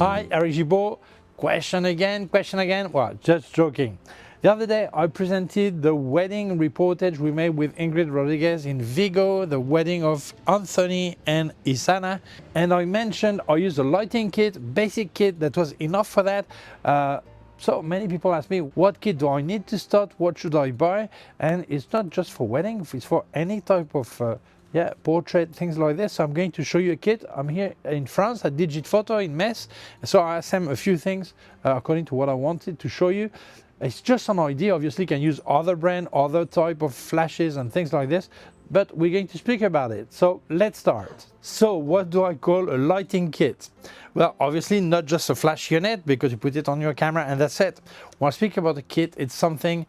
Hi, Eric Gibaud. Question again. Well, just joking. The other day I presented the wedding reportage we made with Ingrid Rodriguez in Vigo, the wedding of Anthony and Isana. And I mentioned I used a lighting kit, basic kit that was enough for that. So many people ask me, what kit do I need to start? What should I buy? And it's not just for wedding, it's for any type of portrait, things like this. So I'm going to show you a kit. I'm here in France at Digit Photo in Metz. So I asked them a few things according to what I wanted to show you. It's just an idea. Obviously, you can use other brand, other type of flashes and things like this, but we're going to speak about it. So let's start. So what do I call a lighting kit? Well, obviously not just a flash unit because you put it on your camera and that's it. When I speak about a kit, it's something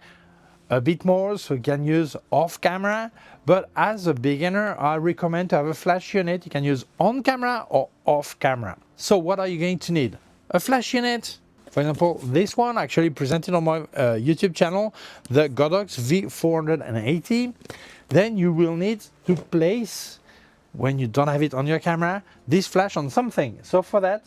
a bit more so you can use off camera, but as a beginner I recommend to have a flash unit you can use on camera or off camera. So what are you going to need? A flash unit, for example this one actually presented on my YouTube channel, the Godox V480. Then you will need to place, when you don't have it on your camera, this flash on something. So for that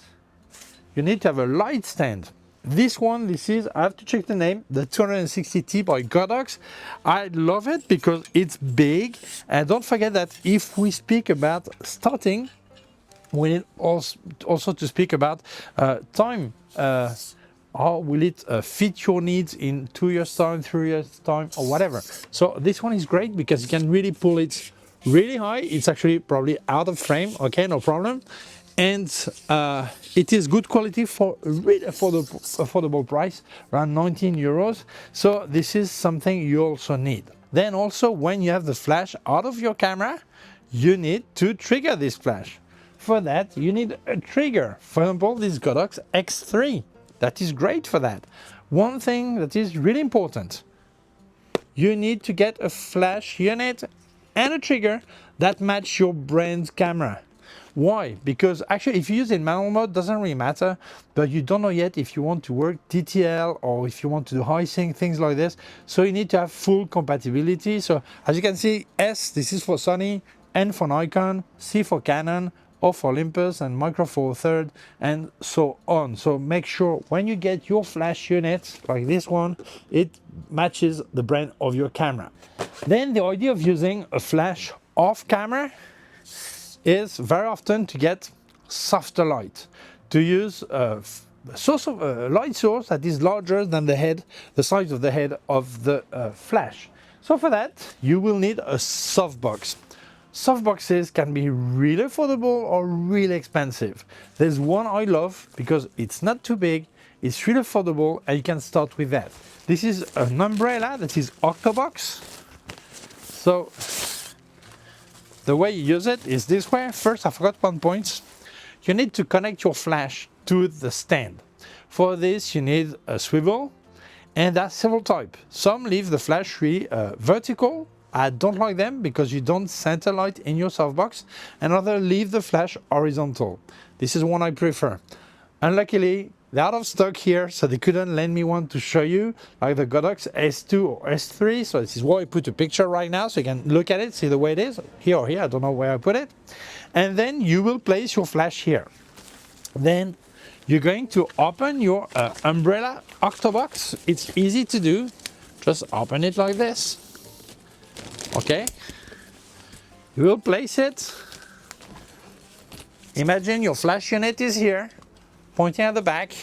you need to have a light stand. This one, I have to check the name, the 260T by Godox. I love it because it's big. And don't forget that if we speak about starting, we need also to speak about time. How will it fit your needs in 2 years time, 3 years time, or whatever. So this one is great because you can really pull it really high. It's actually probably out of frame, okay, no problem. And it is good quality for a really affordable price, around 19 euros. So this is something you also need. Then also when you have the flash out of your camera, you need to trigger this flash. For that you need a trigger. For example, this Godox X3, that is great for that. One thing that is really important, you need to get a flash unit and a trigger that match your brand's camera. Why? Because actually if you use it in manual mode, doesn't really matter, but you don't know yet if you want to work TTL or if you want to do high sync, things like this. So you need to have full compatibility. So as you can see, S, this is for Sony, N for Nikon, C for Canon, O for Olympus, and Micro Four Third, and so on. So make sure when you get your flash unit, like this one, it matches the brand of your camera. Then the idea of using a flash off camera is very often to get softer light, to use a source of light source that is larger than the size of the head of the flash. So for that you will need a softbox. Softboxes can be really affordable or really expensive. There's one I love because it's not too big, it's really affordable, and you can start with that. This is an umbrella that is Octobox. So the way you use it is this way. First, I forgot one point. You need to connect your flash to the stand. For this, you need a swivel, and there's several types. Some leave the flash really vertical. I don't like them because you don't center light in your softbox, and others leave the flash horizontal. This is one I prefer. Unluckily, they're out of stock here, so they couldn't lend me one to show you, like the Godox S2 or S3. So this is why I put a picture right now, so you can look at it, see the way it is, here or here, I don't know where I put it. And then you will place your flash here. Then you're going to open your umbrella Octobox. It's easy to do, just open it like this. Okay, you will place it. Imagine your flash unit is here, pointing at the back,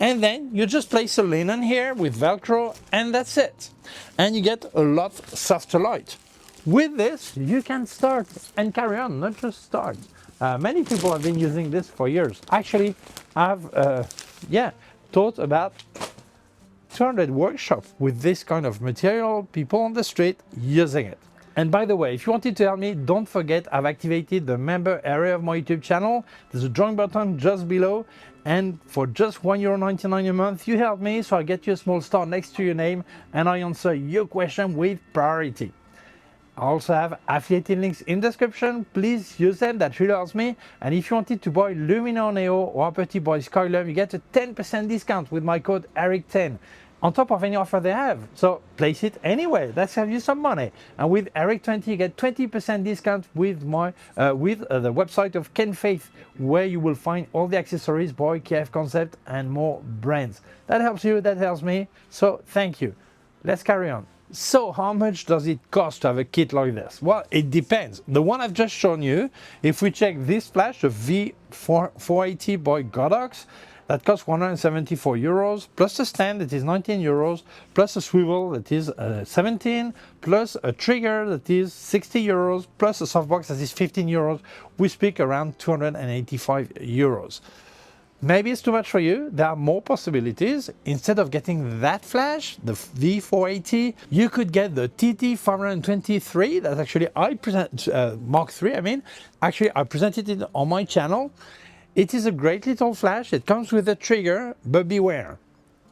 and then you just place a linen here with Velcro, and that's it. And you get a lot softer light. With this, you can start and carry on, not just start. Many people have been using this for years. Actually, I've taught about 200 workshops with this kind of material, people on the street using it. And by the way, if you wanted to help me, don't forget I've activated the member area of my YouTube channel. There's a join button just below, and for just €1.99 a month, you help me, so I get you a small star next to your name, and I answer your question with priority. I also have affiliated links in the description. Please use them, that really helps me. And if you wanted to buy Luminar Neo or Aperty by Skylum, you get a 10% discount with my code ERIC10. on top of any offer they have. So place it anyway. That saves you some money. And with Eric20, you get 20% discount with my the website of Ken Faith, where you will find all the accessories by K&F Concept and more brands. That helps you, that helps me. So thank you. Let's carry on. So how much does it cost to have a kit like this? Well, it depends. The one I've just shown you, if we check this flash, the V480 by Godox, that costs 174 euros, plus a stand that is 19 euros, plus a swivel that is 17, plus a trigger that is 60 euros, plus a softbox that is 15 euros. We speak around 285 euros. Maybe it's too much for you. There are more possibilities. Instead of getting that flash, the V480, you could get the TT523. That's actually I present Mark III. I mean, actually I presented it on my channel. It is a great little flash. It comes with a trigger, but beware.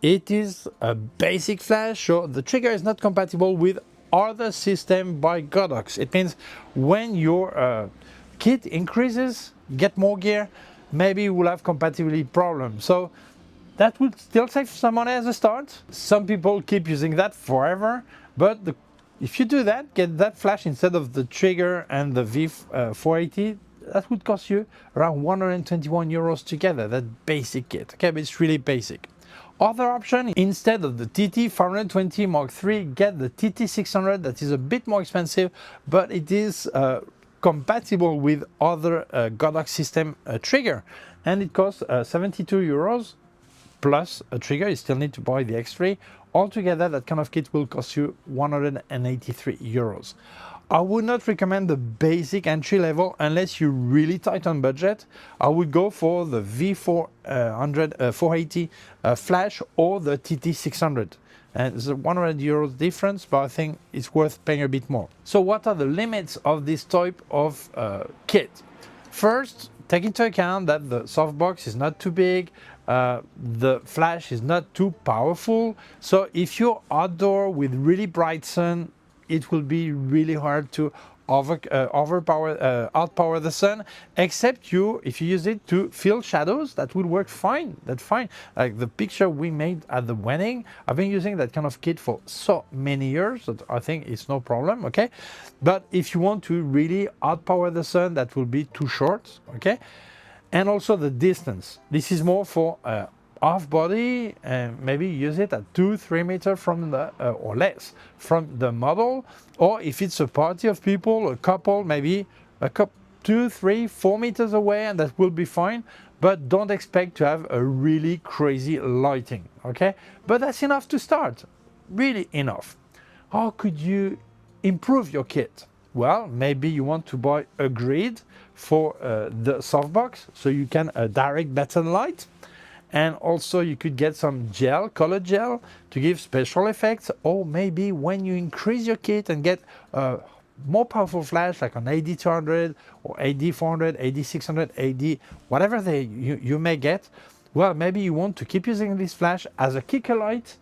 It is a basic flash, so the trigger is not compatible with other system by Godox. It means when your kit increases, get more gear, maybe you will have compatibility problems. So that would still save some money as a start. Some people keep using that forever, but if you do that, get that flash instead of the trigger and the V480, that would cost you around 121 euros together, that basic kit. Okay, but it's really basic. Other option, instead of the TT520 Mark III, get the TT600. That is a bit more expensive, but it is compatible with other Godox system trigger, and it costs 72 euros plus a trigger. You still need to buy the X3. Altogether, that kind of kit will cost you 183 euros. I would not recommend the basic entry level unless you're really tight on budget. I would go for the V480 flash or the TT600. And there's a 100 euros difference, but I think it's worth paying a bit more. So what are the limits of this type of kit? First, take into account that the softbox is not too big, the flash is not too powerful. So if you're outdoor with really bright sun, it will be really hard to outpower the sun, except if you use it to fill shadows. That will work fine. That's fine. Like the picture we made at the wedding, I've been using that kind of kit for so many years that I think it's no problem. Okay, but if you want to really outpower the sun, that will be too short. Okay, and also the distance. This is more for off body, and maybe use it at 2-3 meters from the or less from the model, or if it's a party of people, a couple, maybe 2, 3, 4 meters away, and that will be fine. But don't expect to have a really crazy lighting. Okay, but that's enough to start, really enough. How could you improve your kit? Well, maybe you want to buy a grid for the softbox, so you can direct better light. And also you could get some gel, color gel, to give special effects. Or maybe when you increase your kit and get a more powerful flash, like an AD200 or AD400, AD600, AD, whatever you may get, well, maybe you want to keep using this flash as a kicker light,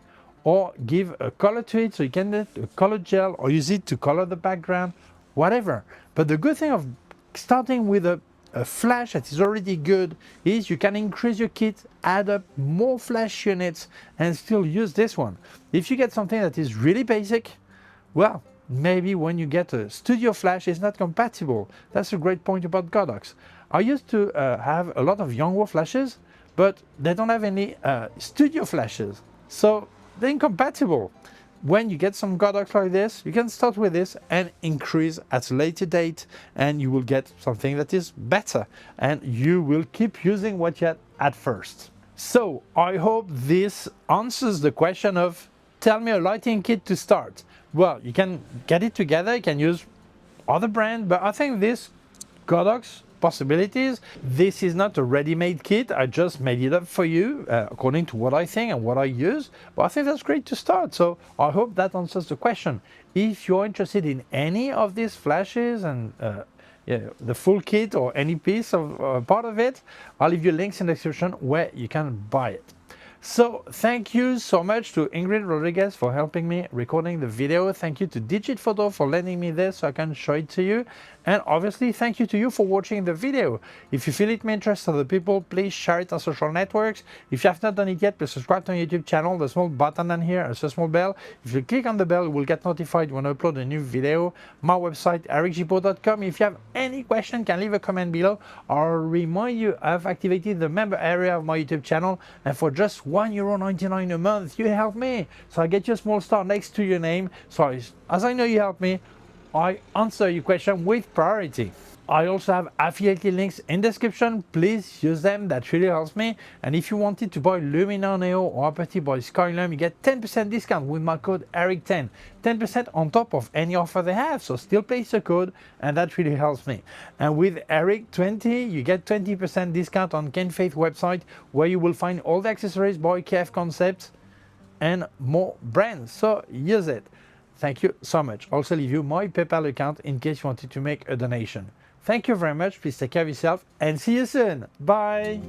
or give a color to it, so you can get a color gel, or use it to color the background, whatever. But the good thing of starting with a flash that is already good is you can increase your kit, add up more flash units, and still use this one. If you get something that is really basic, well, maybe when you get a studio flash, it's not compatible. That's a great point about Godox. I used to have a lot of Yongnuo flashes, but they don't have any studio flashes, so they're incompatible. When you get some Godox like this, you can start with this and increase at a later date, and you will get something that is better, and you will keep using what you had at first. So I hope this answers the question of, tell me a lighting kit to start. Well, you can get it together, you can use other brand, but I think this Godox possibilities. This is not a ready-made kit. I just made it up for you according to what I think and what I use. But I think that's great to start. So I hope that answers the question. If you're interested in any of these flashes and the full kit or any piece of part of it, I'll leave you links in the description where you can buy it. So thank you so much to Ingrid Rodriguez for helping me recording the video. Thank you to Digit Photo for lending me this so I can show it to you. And obviously, thank you to you for watching the video. If you feel it may interest other people, please share it on social networks. If you have not done it yet, please subscribe to my YouTube channel. The small button down here, it's a small bell. If you click on the bell, you will get notified when I upload a new video. My website, ericgibaud.com. If you have any question, can leave a comment below. I'll remind you, I've activated the member area of my YouTube channel, and for just €1.99 a month, you help me. So I get you a small star next to your name. So as I know you help me, I answer your question with priority. I also have affiliate links in the description. Please use them, that really helps me. And if you wanted to buy Luminar Neo or Aperty by Skylum, you get 10% discount with my code ERIC10. 10% on top of any offer they have, so still place your code, and that really helps me. And with ERIC20, you get 20% discount on K&F website, where you will find all the accessories by K&F Concept and more brands, so use it. Thank you so much. Also leave you my PayPal account in case you wanted to make a donation. Thank you very much. Please take care of yourself and see you soon. Bye.